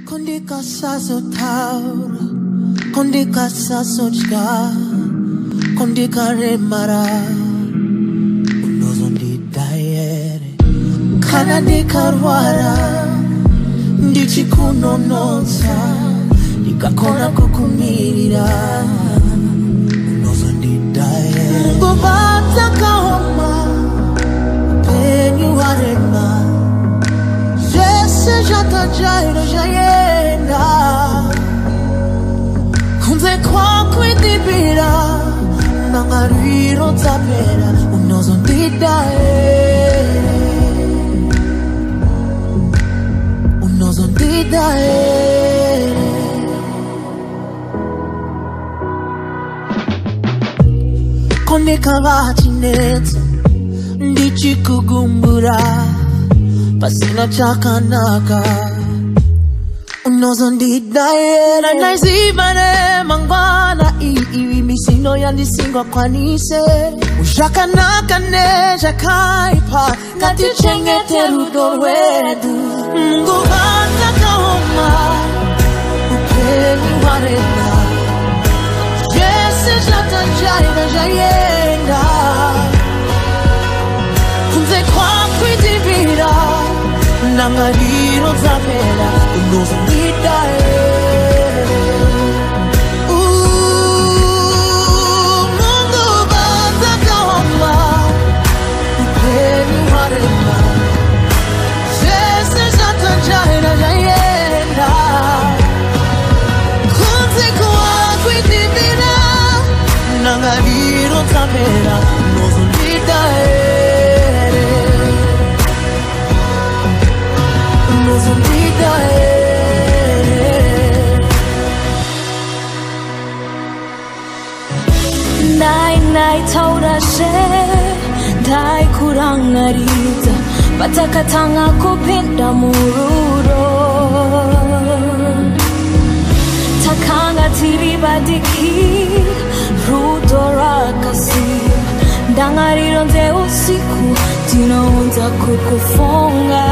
Kondika saso taura, kondika saso chka, kondika remara, unozondi dayere, kanadi karwara, ndichi kunononsa, nikakona kukumirira, unozondi dayere, ngubata kahoma, penyu warema. Jata jairo jayenda kunze kwa kwidibira nangariro tapera unozondida kondeka vachinetso ndichikugumbura pasina chakanaka unozondidayera naizimane mangwana iwi misino yandisingwa kwanise ushakanaka neja kaipa katichengete rudo rwedu ngubanda kahoma upeni warena Jese jata jaina jayenda kunze kwa kwidibira nangariro zapera unozondida mungu baza kahoma upeni warema Jese jata jaina jayenda kunze kwa kwidibira nangariro zapera unozondida Nai taurashe dai kurangarita patakatanga kupinda mururo takanga tiribadiki rudora kasi dangariro nze usiku tinaunza kukufunga